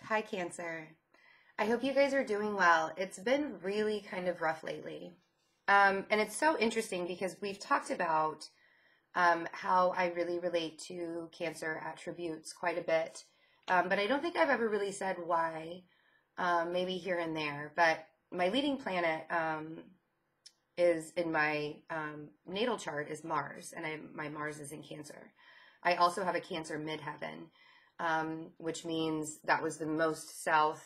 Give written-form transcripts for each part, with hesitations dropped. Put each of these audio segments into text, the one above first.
Hi, Cancer. I hope you guys are doing well. It's been really kind of rough lately. And it's so interesting because we've talked about how I really relate to Cancer attributes quite a bit. But I don't think I've ever really said why, maybe here and there. But my leading planet is in my natal chart is Mars, and my Mars is in Cancer. I also have a Cancer midheaven, which means that was the most south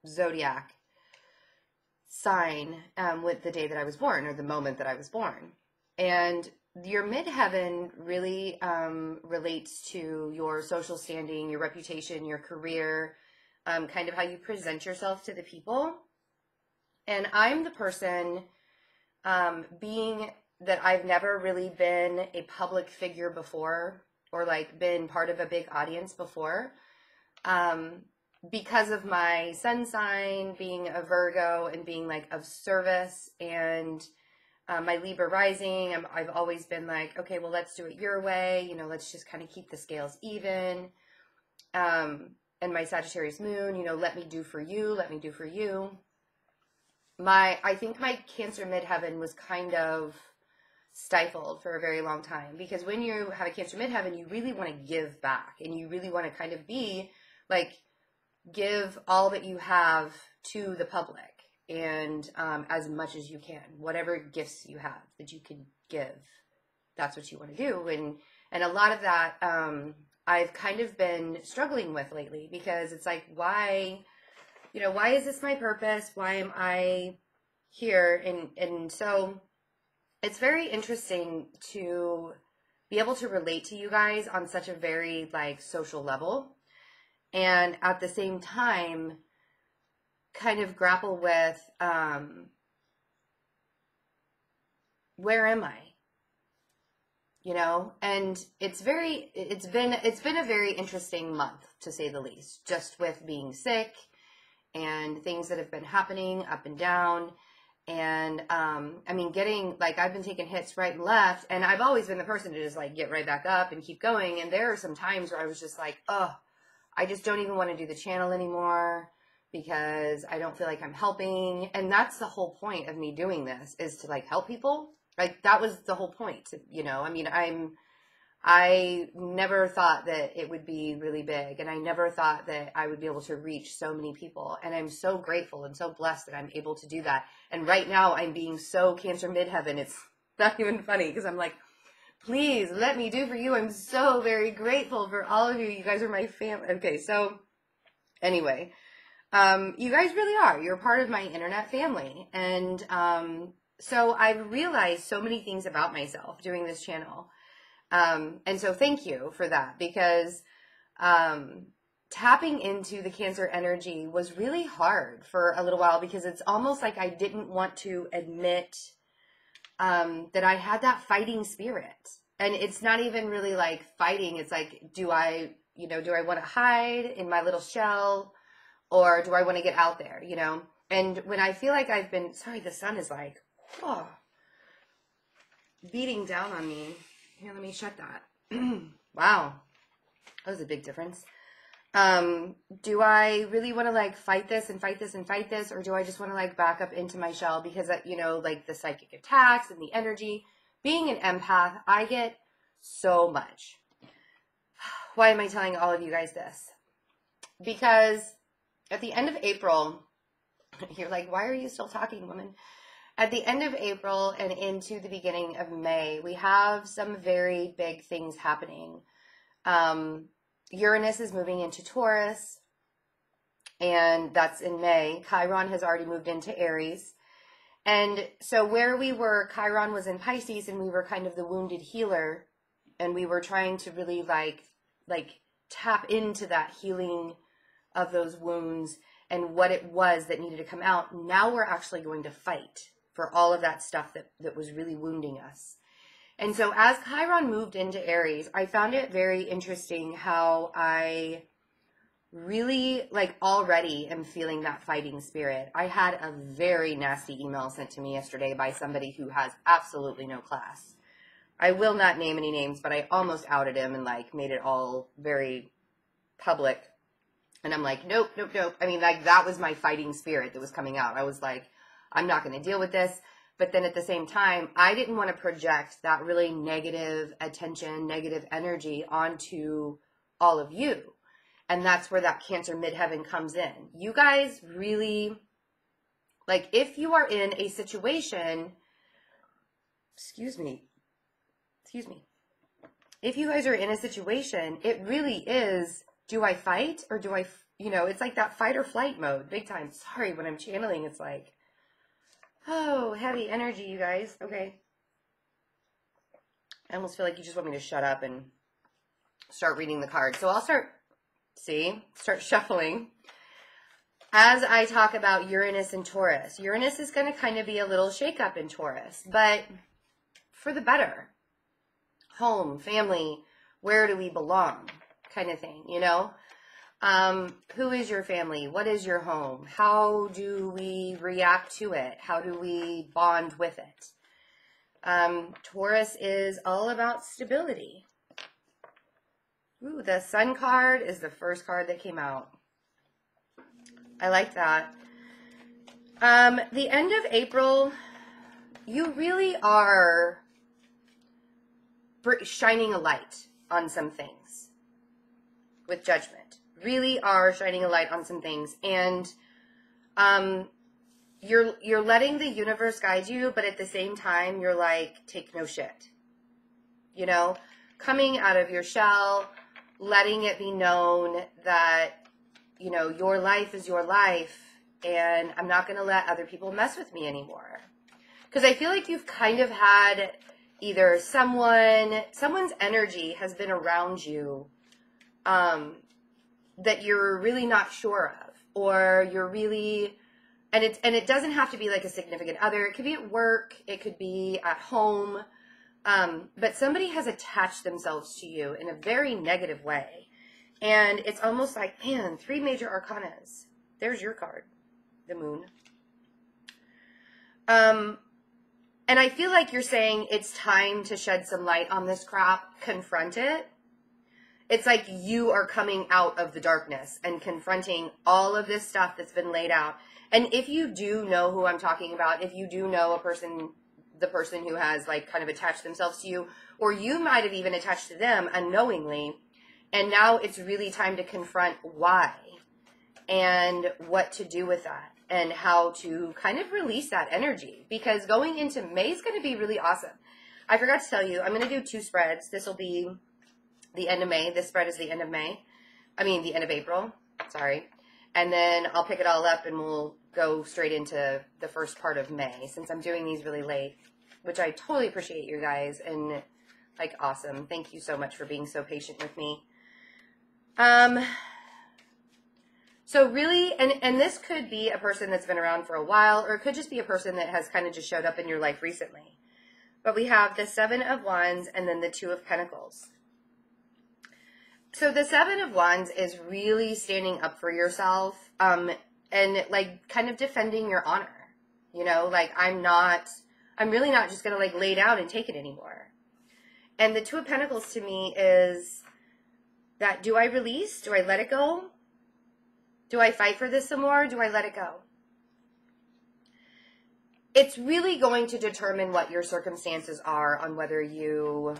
zodiac sign with the day that I was born, or the moment that I was born. And your midheaven really relates to your social standing, your reputation, your career, kind of how you present yourself to the people. And I'm the person, being that I've never really been a public figure before, or like been part of a big audience before, because of my sun sign being a Virgo and being like of service, and my Libra rising, I've always been like, okay, well, let's do it your way, let's just kind of keep the scales even. And my Sagittarius moon, let me do for you, let me do for you. I think my Cancer midheaven was kind of stifled for a very long time, because when you have a Cancer midheaven, you really want to give back, and you really want to kind of be like, give all that you have to the public, and as much as you can, whatever gifts you have that you can give, that's what you want to do. And a lot of that I've kind of been struggling with lately, because it's like, why is this my purpose? Why am I here? And so it's very interesting to be able to relate to you guys on such a very like social level, and at the same time kind of grapple with where am I? And it's been a very interesting month, to say the least, just with being sick and things that have been happening up and down. And getting, like, I've been taking hits right and left, and I've always been the person to just like get right back up and keep going. And there are some times where I was just like, oh, I just don't even want to do the channel anymore, because I don't feel like I'm helping. And that's the whole point of me doing this, is to like help people. Like, that was the whole point, I never thought that it would be really big, and I never thought that I would be able to reach so many people. And I'm so grateful and so blessed that I'm able to do that. And right now I'm being so Cancer midheaven. It's not even funny, because I'm like, please let me do for you. I'm so very grateful for all of you. You guys are my family. Okay, so anyway, you guys really are. You're part of my internet family. And so I've realized so many things about myself doing this channel. And so thank you for that, because tapping into the Cancer energy was really hard for a little while, because it's almost like I didn't want to admit that I had that fighting spirit. And it's not even really like fighting. It's like, do I want to hide in my little shell, or do I want to get out there, And when I feel like I've been, sorry, the sun is like, oh, beating down on me. Here, let me shut that. Wow. That was a big difference. Do I really want to like fight this and fight this and fight this? Or do I just want to like back up into my shell? Because, like the psychic attacks and the energy, being an empath, I get so much. Why am I telling all of you guys this? Because at the end of April, you're like, why are you still talking, woman? At the end of April and into the beginning of May, we have some very big things happening. Uranus is moving into Taurus, and that's in May. Chiron has already moved into Aries. And so where we were, Chiron was in Pisces, and we were kind of the wounded healer, and we were trying to really like tap into that healing of those wounds and what it was that needed to come out. Now we're actually going to fight for all of that stuff that was really wounding us. And so as Chiron moved into Aries, I found it very interesting how I really like already am feeling that fighting spirit. I had a very nasty email sent to me yesterday by somebody who has absolutely no class. I will not name any names, but I almost outed him and like made it all very public. And I'm like, nope, nope, nope. I mean, like, that was my fighting spirit that was coming out. I was like, I'm not going to deal with this. But then at the same time, I didn't want to project that really negative attention, negative energy onto all of you. And that's where that Cancer midheaven comes in. You guys really, like, if you are in a situation, excuse me. If you guys are in a situation, it really is, do I fight or do I, it's like that fight or flight mode, big time. Sorry, when I'm channeling, it's like, oh, heavy energy, you guys. Okay. I almost feel like you just want me to shut up and start reading the cards. So I'll start shuffling. As I talk about Uranus and Taurus, Uranus is going to kind of be a little shakeup in Taurus, but for the better. Home, family, where do we belong kind of thing, Who is your family? What is your home? How do we react to it? How do we bond with it? Taurus is all about stability. Ooh, the Sun card is the first card that came out. I like that. The end of April, you really are shining a light on some things with Judgment. Really are shining a light on some things, and you're letting the universe guide you, but at the same time you're like, take no shit, coming out of your shell, letting it be known that your life is your life, and I'm not going to let other people mess with me anymore. Because I feel like you've kind of had either someone's energy has been around you that you're really not sure of, or you're really, and it doesn't have to be like a significant other. It could be at work, it could be at home, but somebody has attached themselves to you in a very negative way, and it's almost like, man, 3 major arcanas. There's your card, the Moon. And I feel like you're saying it's time to shed some light on this crap, confront it. It's like you are coming out of the darkness and confronting all of this stuff that's been laid out. And if you do know who I'm talking about, if you do know the person who has like kind of attached themselves to you, or you might have even attached to them unknowingly, and now it's really time to confront why and what to do with that, and how to kind of release that energy, because going into May is going to be really awesome. I forgot to tell you, I'm going to do 2 spreads. This will be the end of May. This spread is the end of May. I mean, the end of April. Sorry. And then I'll pick it all up and we'll go straight into the first part of May, since I'm doing these really late, which I totally appreciate you guys, and like, awesome. Thank you so much for being so patient with me. So really, and this could be a person that's been around for a while, or it could just be a person that has kind of just showed up in your life recently. But we have the 7 of Wands and then the 2 of Pentacles. So the 7 of Wands is really standing up for yourself, and like kind of defending your honor. Like, I'm really not just going to like lay down and take it anymore. And the 2 of Pentacles to me is that, do I release? Do I let it go? Do I fight for this some more? Do I let it go? It's really going to determine what your circumstances are on whether you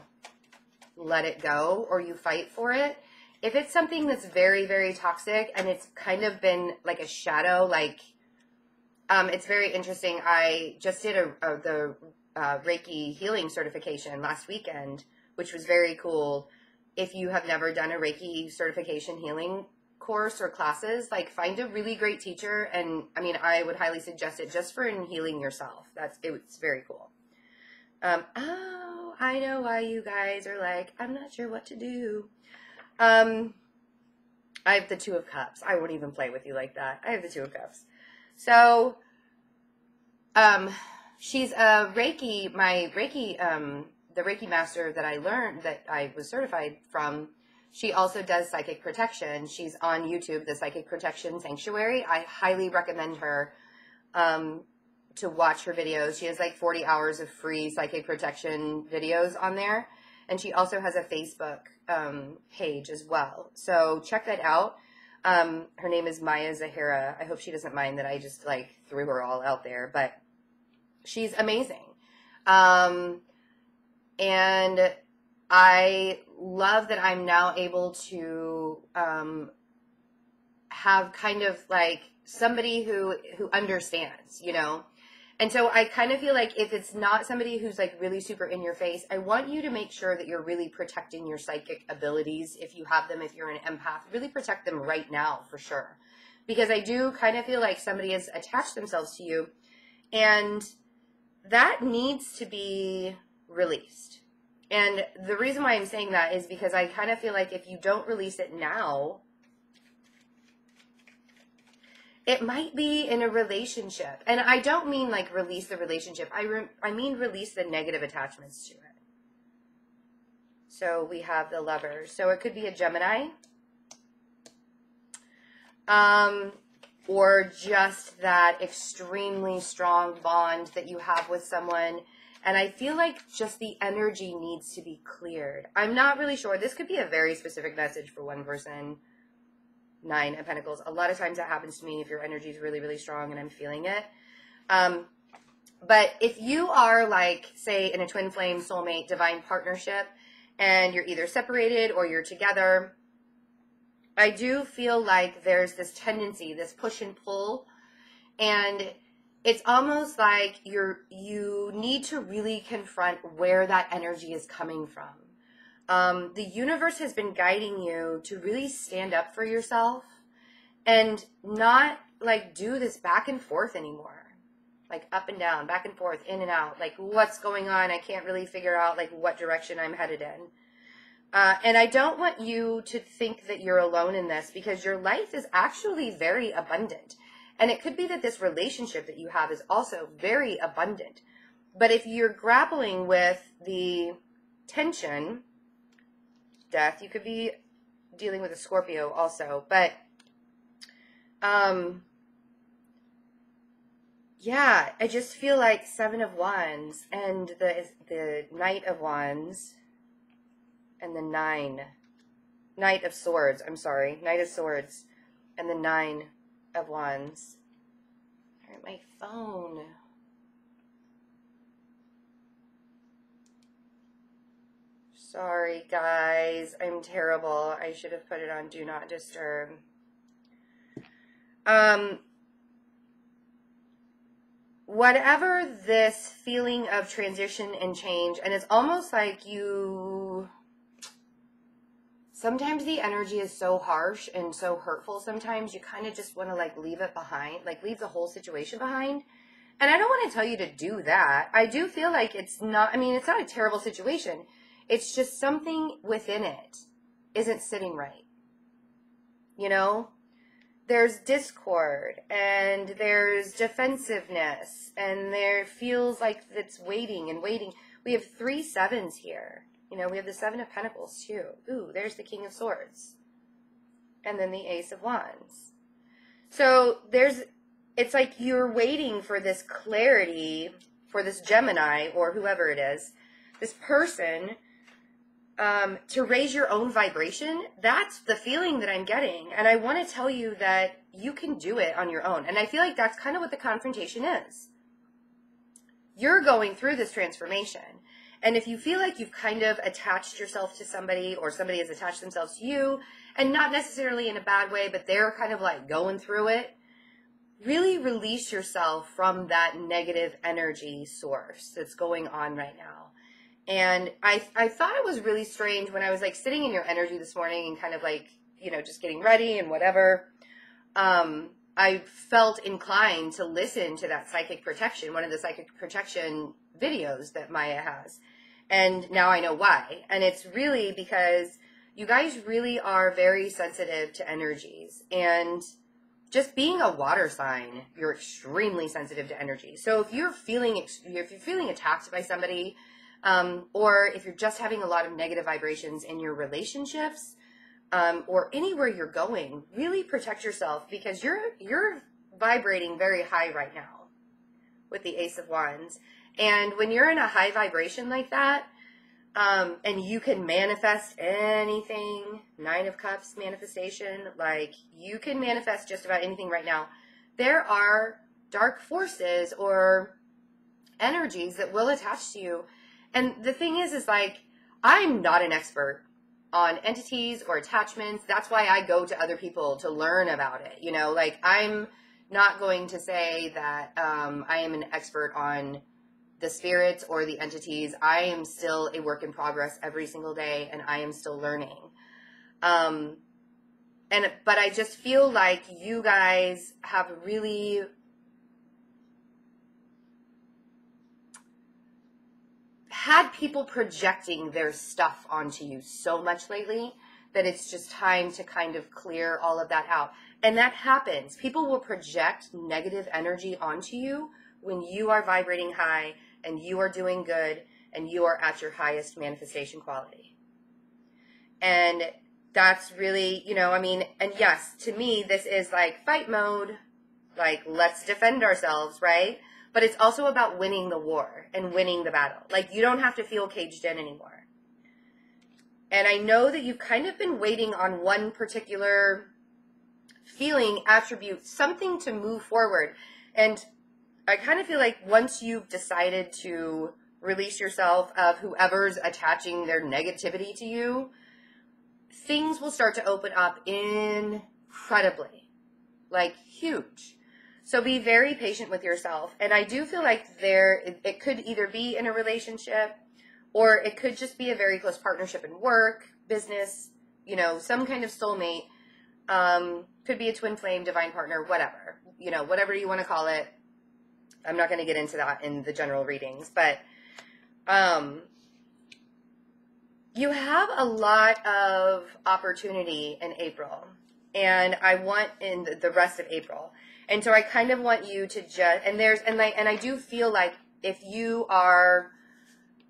let it go or you fight for it. If it's something that's very, very toxic and it's kind of been like a shadow, like, it's very interesting. I just did the Reiki healing certification last weekend, which was very cool. If you have never done a Reiki certification healing course or classes, like, find a really great teacher, and I mean, I would highly suggest it just for healing yourself. It's very cool. Oh, I know why you guys are like, I'm not sure what to do. I have the 2 of Cups. I won't even play with you like that. I have the 2 of Cups. So, she's a Reiki, the Reiki master that I learned, that I was certified from. She also does psychic protection. She's on YouTube, the Psychic Protection Sanctuary. I highly recommend her. to watch her videos. She has like 40 hours of free psychic protection videos on there. And she also has a Facebook page as well. So check that out. Her name is Maya Zahara. I hope she doesn't mind that I just like threw her all out there, but she's amazing. And I love that I'm now able to have kind of like somebody who understands, you know? And so I kind of feel like if it's not somebody who's like really super in your face, I want you to make sure that you're really protecting your psychic abilities. If you have them, if you're an empath, really protect them right now for sure. Because I do kind of feel like somebody has attached themselves to you, and that needs to be released. And the reason why I'm saying that is because I kind of feel like if you don't release it now, it might be in a relationship. And I don't mean like release the relationship. I mean release the negative attachments to it. So we have the Lovers. So it could be a Gemini. Or just that extremely strong bond that you have with someone. And I feel like just the energy needs to be cleared. I'm not really sure. This could be a very specific message for one person. 9 of Pentacles. A lot of times that happens to me if your energy is really, really strong and I'm feeling it. But if you are like, say, in a twin flame, soulmate, divine partnership, and you're either separated or you're together, I do feel like there's this tendency, this push and pull, and it's almost like you need to really confront where that energy is coming from. The universe has been guiding you to really stand up for yourself and not like do this back and forth anymore. Like up and down, back and forth, in and out. Like what's going on? I can't really figure out like what direction I'm headed in. And I don't want you to think that you're alone in this, because your life is actually very abundant. And it could be that this relationship that you have is also very abundant. But if you're grappling with the tension, Death, you could be dealing with a Scorpio also, but yeah, I just feel like 7 of Wands and the Knight of Wands and the Knight of Swords, I'm sorry, Knight of Swords and the 9 of Wands. All right, my phone. Sorry, guys. I'm terrible. I should have put it on Do Not Disturb. Whatever this feeling of transition and change, and it's almost like sometimes the energy is so harsh and so hurtful, sometimes you kind of just want to like leave it behind, like leave the whole situation behind. And I don't want to tell you to do that. I do feel like it's not a terrible situation. It's just something within it isn't sitting right. You know? There's discord, and there's defensiveness, and there feels like it's waiting and waiting. We have 3 sevens here. You know, we have the 7 of Pentacles, too. Ooh, there's the King of Swords. And then the Ace of Wands. So it's like you're waiting for this clarity, for this Gemini, or whoever it is, this person, to raise your own vibration. That's the feeling that I'm getting. And I want to tell you that you can do it on your own. And I feel like that's kind of what the confrontation is. You're going through this transformation. And if you feel like you've kind of attached yourself to somebody, or somebody has attached themselves to you, and not necessarily in a bad way, but they're kind of like going through it, really release yourself from that negative energy source that's going on right now. And I thought it was really strange when I was like sitting in your energy this morning and kind of like, you know, just getting ready and whatever. I felt inclined to listen to that psychic protection, one of the psychic protection videos that Maya has. And now I know why. And it's really because you guys really are very sensitive to energies. And just being a water sign, you're extremely sensitive to energy. So if you're feeling attacked by somebody, or if you're just having a lot of negative vibrations in your relationships, or anywhere you're going, really protect yourself, because you're vibrating very high right now. with the Ace of Wands. And when you're in a high vibration like that, and you can manifest anything, 9 of Cups manifestation, like you can manifest just about anything right now. There are dark forces or energies that will attach to you. And the thing is like, I'm not an expert on entities or attachments. That's why I go to other people to learn about it. You know, like I'm not going to say that I am an expert on the spirits or the entities. I am still a work in progress every single day, and I am still learning. But I just feel like you guys have really had people projecting their stuff onto you so much lately that it's just time to kind of clear all of that out. And that happens. People will project negative energy onto you when you are vibrating high and you are doing good and you are at your highest manifestation quality. And that's really, you know, I mean, and yes, to me, this is like fight mode, like let's defend ourselves, right? But it's also about winning the war and winning the battle. Like you don't have to feel caged in anymore. And I know that you've kind of been waiting on one particular feeling, attribute, something to move forward. And I kind of feel like once you've decided to release yourself of whoever's attaching their negativity to you, things will start to open up incredibly, like huge. So be very patient with yourself. And I do feel like it could either be in a relationship or it could just be a very close partnership in work, business, you know, some kind of soulmate. Could be a twin flame, divine partner, whatever, you know, whatever you want to call it. I'm not going to get into that in the general readings, but you have a lot of opportunity in April, and I want in the rest of April. And so I kind of want you to just, and I do feel like if you are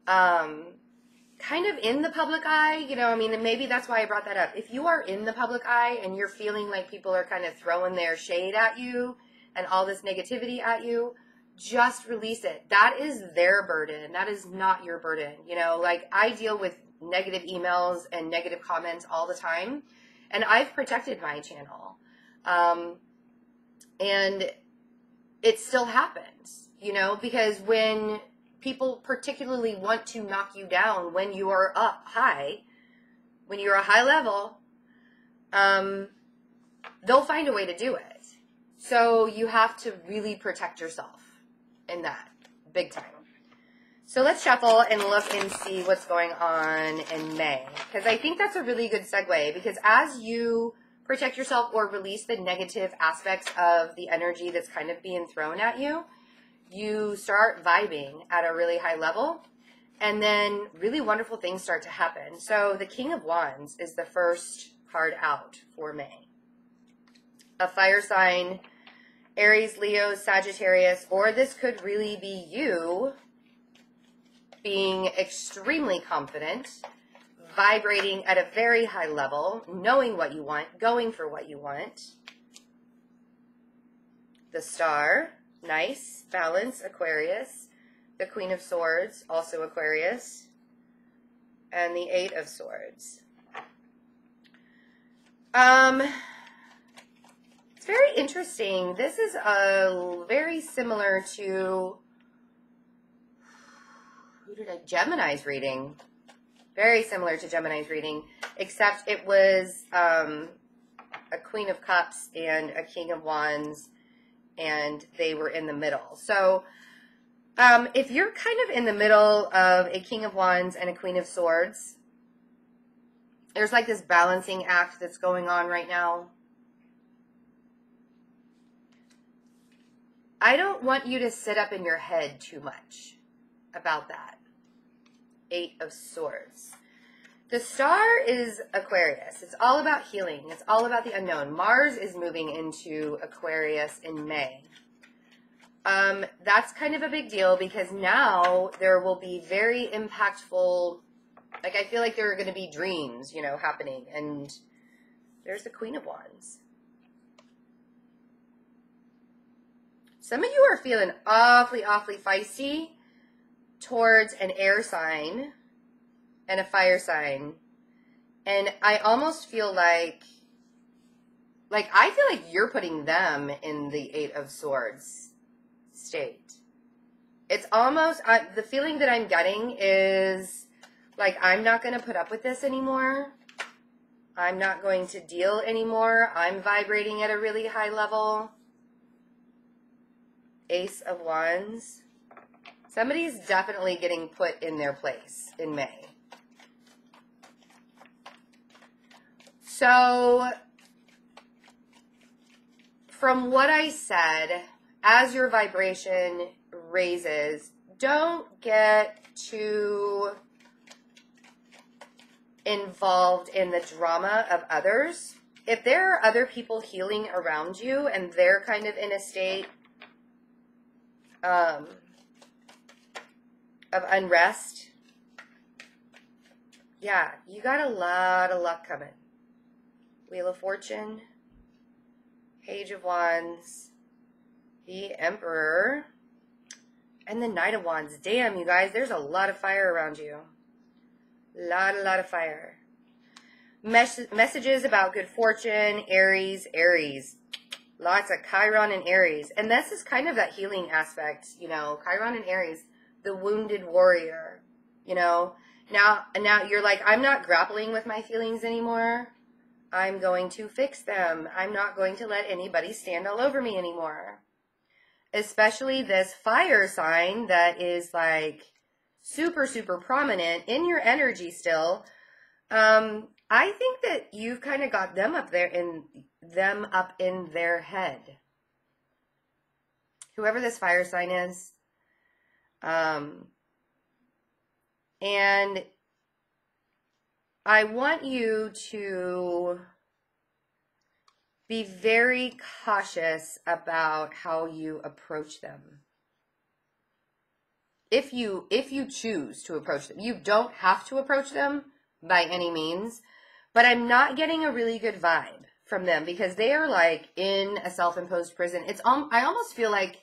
kind of in the public eye, you know, I mean, and maybe that's why I brought that up. If you are in the public eye and you're feeling like people are kind of throwing their shade at you and all this negativity at you, just release it. That is their burden. That is not your burden. You know, like I deal with negative emails and negative comments all the time, and I've protected my channel. And it still happens, you know, because when people particularly want to knock you down when you are up high, when you're a high level, they'll find a way to do it. So you have to really protect yourself in that big time. So let's shuffle and look and see what's going on in May, because I think that's a really good segue, because as you protect yourself or release the negative aspects of the energy that's kind of being thrown at you, you start vibing at a really high level, and then really wonderful things start to happen. So the King of Wands is the first card out for May. A fire sign, Aries, Leo, Sagittarius, or this could really be you being extremely confident, vibrating at a very high level, knowing what you want, going for what you want. The Star, nice, balance, Aquarius. The Queen of Swords, also Aquarius. And the Eight of Swords. It's very interesting. This is very similar to Gemini's reading. Very similar to Gemini's reading, except it was a Queen of Cups and a King of Wands, and they were in the middle. So if you're kind of in the middle of a King of Wands and a Queen of Swords, there's like this balancing act that's going on right now. I don't want you to sit up in your head too much about that. Eight of Swords. The Star is Aquarius. It's all about healing. It's all about the unknown. Mars is moving into Aquarius in May. That's kind of a big deal because now there will be very impactful, like I feel like there are going to be dreams, you know, happening. And there's the Queen of Wands. Some of you are feeling awfully, awfully feisty towards an air sign and a fire sign. And I almost feel like I feel like you're putting them in the Eight of Swords state. It's almost, the feeling that I'm getting is like, I'm not going to put up with this anymore. I'm not going to deal anymore. I'm vibrating at a really high level. Ace of Wands. Somebody's definitely getting put in their place in May. So, from what I said, as your vibration raises, don't get too involved in the drama of others. If there are other people healing around you and they're kind of in a state of unrest, yeah, you got a lot of luck coming. Wheel of Fortune, Page of Wands, the Emperor, and the Knight of Wands. Damn, you guys, there's a lot of fire around you. A lot of fire. Messages about good fortune, Aries. Lots of Chiron and Aries. And this is kind of that healing aspect, you know, Chiron and Aries, the wounded warrior, you know. Now you're like, I'm not grappling with my feelings anymore. I'm going to fix them. I'm not going to let anybody stand all over me anymore. Especially this fire sign that is like super, super prominent in your energy still. I think that you've kind of got them up in their head. Whoever this fire sign is. And I want you to be very cautious about how you approach them. If you choose to approach them, you don't have to approach them by any means, but I'm not getting a really good vibe from them because they are like in a self-imposed prison. I almost feel like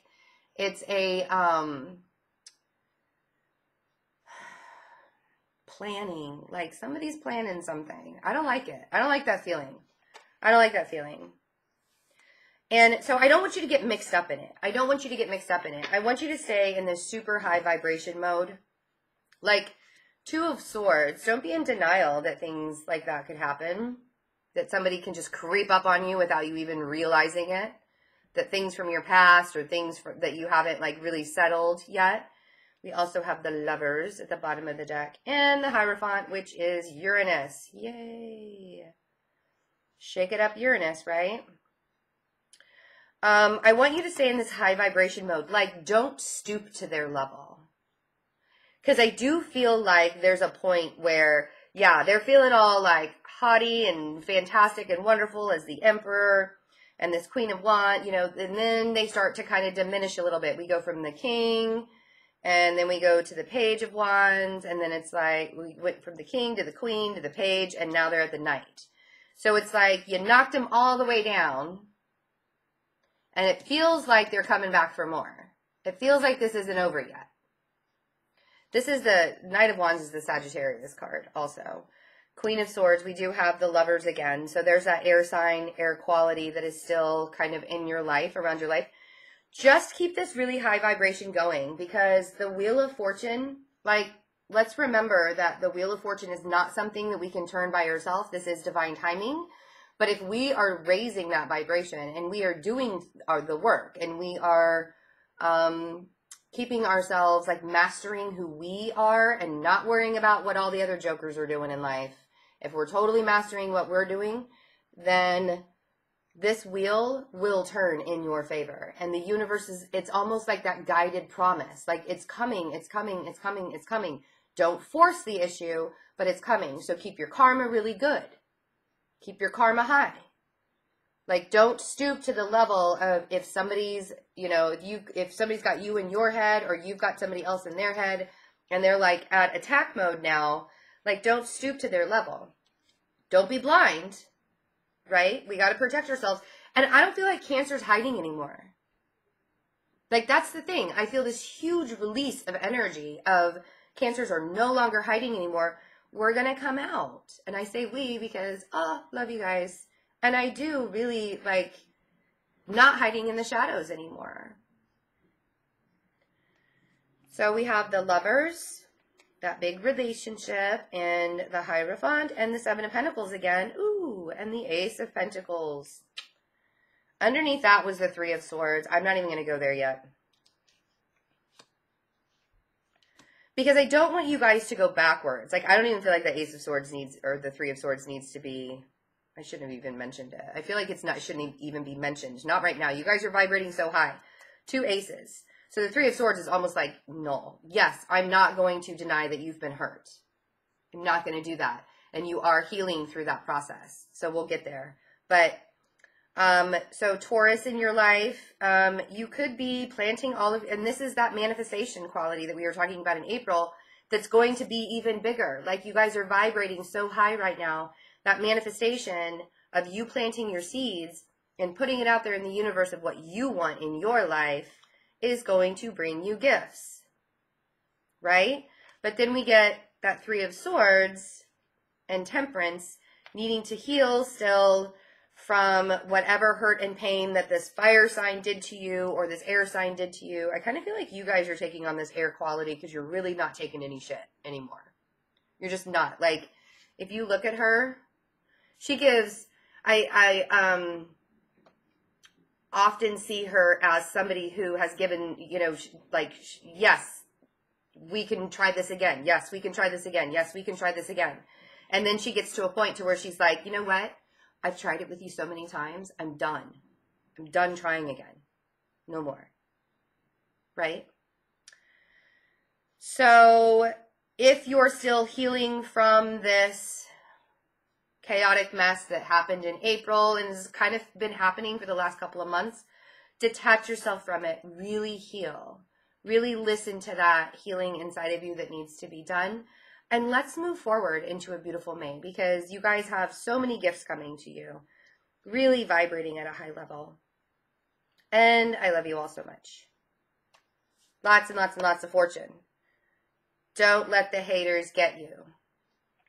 it's a planning, like somebody's planning something. I don't like it. I don't like that feeling. I don't like that feeling. And so I don't want you to get mixed up in it. I want you to stay in this super high vibration mode. Like Two of Swords. Don't be in denial that things like that could happen. That somebody can just creep up on you without you even realizing it. That things from your past or things that you haven't like really settled yet. We also have the Lovers at the bottom of the deck. And the Hierophant, which is Uranus. Yay. Shake it up, Uranus, right? I want you to stay in this high vibration mode. Like, don't stoop to their level. Because I do feel like there's a point where, yeah, they're feeling all like haughty and fantastic and wonderful as the Emperor and this Queen of Wands, you know, and then they start to kind of diminish a little bit. We go from the King, and then we go to the Page of Wands, and then it's like we went from the King to the Queen to the Page, and now they're at the Knight. So it's like you knocked them all the way down, and it feels like they're coming back for more. It feels like this isn't over yet. This is the Knight of Wands is the Sagittarius card also. Queen of Swords, we do have the Lovers again. So there's that air sign, air quality that is still kind of in your life, around your life. Just keep this really high vibration going because the Wheel of Fortune, like, let's remember that the Wheel of Fortune is not something that we can turn by ourselves. This is divine timing. But if we are raising that vibration and we are doing the work and we are keeping ourselves, like, mastering who we are and not worrying about what all the other jokers are doing in life, if we're totally mastering what we're doing, then this wheel will turn in your favor. And the universe it's almost like that guided promise. Like, it's coming, it's coming, it's coming, it's coming. Don't force the issue, but it's coming. So keep your karma really good. Keep your karma high. Like, don't stoop to the level of if somebody's, you know, if somebody's got you in your head or you've got somebody else in their head and they're like at attack mode now, like, don't stoop to their level. Don't be blind, right? We got to protect ourselves. And I don't feel like Cancer's hiding anymore. Like, that's the thing. I feel this huge release of energy of Cancers are no longer hiding anymore. We're going to come out. And I say we because, love you guys. And I do really like not hiding in the shadows anymore. So we have the Lovers, that big relationship, and the Hierophant, and the Seven of Pentacles again. Ooh, and the Ace of Pentacles. Underneath that was the Three of Swords. I'm not even going to go there yet. Because I don't want you guys to go backwards. Like, I don't even feel like the Ace of Swords needs, or the Three of Swords needs to be, I shouldn't have even mentioned it. I feel like it shouldn't even be mentioned. Not right now. You guys are vibrating so high. 2 aces. So the Three of Swords is almost like null. Yes, I'm not going to deny that you've been hurt. I'm not going to do that. And you are healing through that process. So we'll get there. But, so Taurus in your life, you could be planting all of, and this is that manifestation quality that we were talking about in April, that's going to be even bigger. Like, you guys are vibrating so high right now. That manifestation of you planting your seeds and putting it out there in the universe of what you want in your life is going to bring you gifts, right? But then we get that Three of Swords and Temperance needing to heal still from whatever hurt and pain that this fire sign did to you or this air sign did to you. I kind of feel like you guys are taking on this air quality because you're really not taking any shit anymore. You're just not. Like, if you look at her, she gives, I often see her as somebody who has given, you know, like, yes, we can try this again. Yes, we can try this again. Yes, we can try this again. And then she gets to a point to where she's like, you know what? I've tried it with you so many times. I'm done. I'm done trying again. No more. Right? So if you're still healing from this chaotic mess that happened in April and has kind of been happening for the last couple of months, detach yourself from it. Really heal. Really listen to that healing inside of you that needs to be done. And let's move forward into a beautiful May, because you guys have so many gifts coming to you. Really vibrating at a high level. And I love you all so much. Lots and lots and lots of fortune. Don't let the haters get you.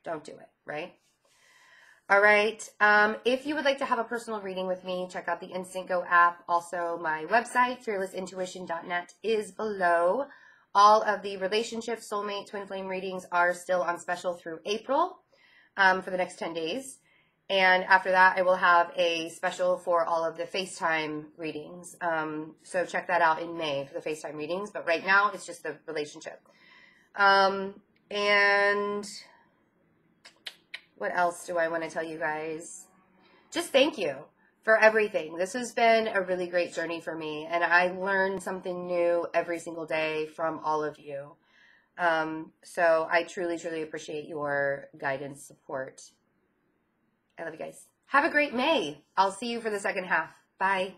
Don't do it, right? All right. If you would like to have a personal reading with me, check out the InstantGo app. Also, my website, fearlessintuition.net, is below. All of the relationship, soulmate, twin flame readings are still on special through April for the next 10 days. And after that, I will have a special for all of the FaceTime readings. So check that out in May for the FaceTime readings. But right now, it's just the relationship. And what else do I want to tell you guys? Just thank you for everything. This has been a really great journey for me, and I learn something new every single day from all of you. So I truly, truly appreciate your guidance, support. I love you guys. Have a great May. I'll see you for the second half. Bye.